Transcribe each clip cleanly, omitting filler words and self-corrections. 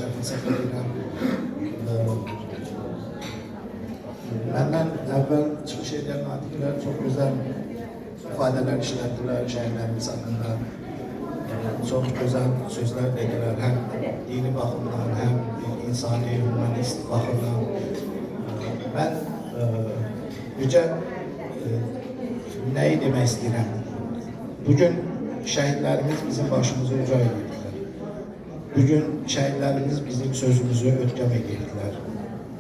şərəfini sərf edirəm. Məndən əvvəl çıxış edən natiqlər çox gözəl ifadələr işlətdilər şəhidlərimiz haqqında. Çox gözəl sözlər dedilər, həm dini baxımdan, həm insani, humanist baxımdan. Mən yücə nəyi demək istəyirəm? Bugün şəhidlərimiz bizim başımızı uca edirlər. Bugün şəhidlərimiz bizim sözümüzü ötkəm edirlər.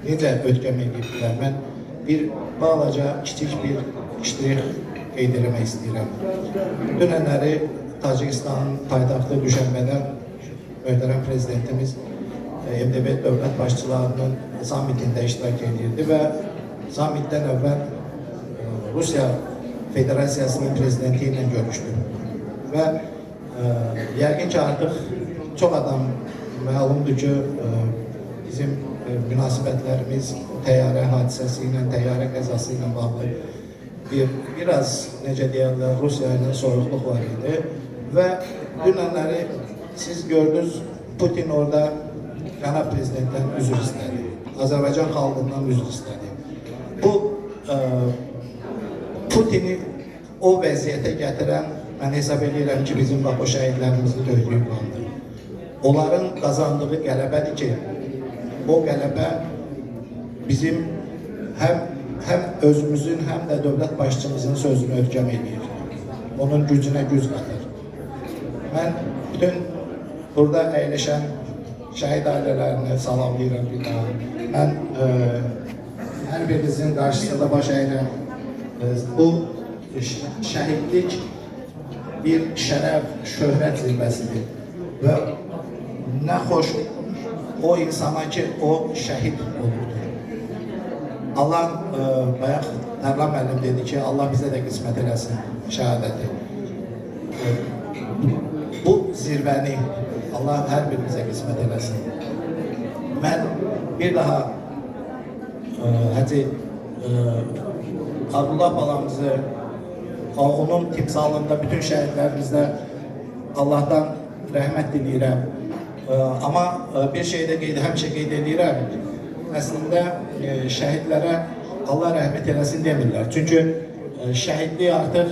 Necə ötkəm edirlər? Mən bir balaca, kiçik bir iştirik qeyd eləmək istəyirəm. Dünənləri Tacikistanın paytaxtı Düşənbədə möhtərəm prezidentimiz MDB dövlət başçılarının samitində iştirak edirdi və samitdən əvvəl Rusiya Federasiyasının prezidenti ilə görüşdü. Və yəqin ki, artıq çox adam məlumdur ki, bizim münasibətlərimiz təyyarə hadisəsi ilə, təyyarə qəzası ilə bağlı biraz, necə deyərlər, Rusiya ilə soyuqluq var idi. Və dünənləri siz gördünüz, Putin orada cənab prezidentdən üzr istədi. Azərbaycan xalqından üzr istədi. Bu, Putini o vəziyyətə gətirən, mən hesab edirəm ki, bizim bax o şəhidlərimizi döydüyü qandır. Onların qazandığı qələbədir ki, o qələbə bizim həm özümüzün, həm də dövlət başçımızın sözünü ötkəm edir. Onun gücünə güc qatır. Mən bütün burada əyləşən şəhid ailələrini salamlayıram bir daha. Mən hər birinizin qarşısında baş əyirəm. Bu şəhidlik bir şərəf, şöhrət zirvəsidir. Və nə xoş o insana ki, o şəhid olurdu. Allah, bayaq Tərlan müəllim dedi ki, Allah bizə də qismət eləsin şəhadəti. Bu zirvəni Allah hər birimizə qismət eləsin. Mən bir daha Hacı Abdullah balamızı, onun timsalında bütün şəhidlərimizdə Allahdan rəhmət diləyirəm. Amma bir şey də həmişə qeyd edirəm. Əslində şəhidlərə Allah rəhmət eləsin demirlər. Çünki şəhidlik artıq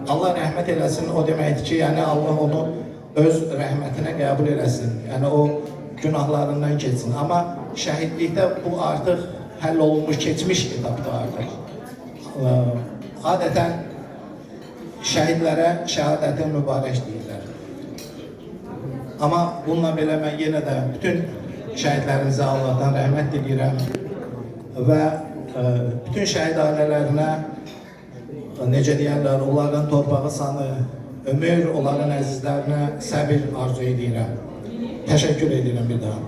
Allah rəhmət eləsin o deməkdir ki, yəni Allah onu öz rəhmətinə qəbul eləsin. Yəni o günahlarından keçsin. Amma şəhidlikdə bu artıq həll olunmuş, keçmiş etapda artıq. Adətən şəhidlərə şəhadətin mübarək deyirlər. Amma bununla belə mən yenə də bütün şəhidlərimizə Allahdan rəhmət diləyirəm və bütün şəhid ailələrinə, necə deyərlər, onların torpağı sanı, ömür, onların əzizlərinə səbir arzu edirəm. Təşəkkür edirəm bir daha.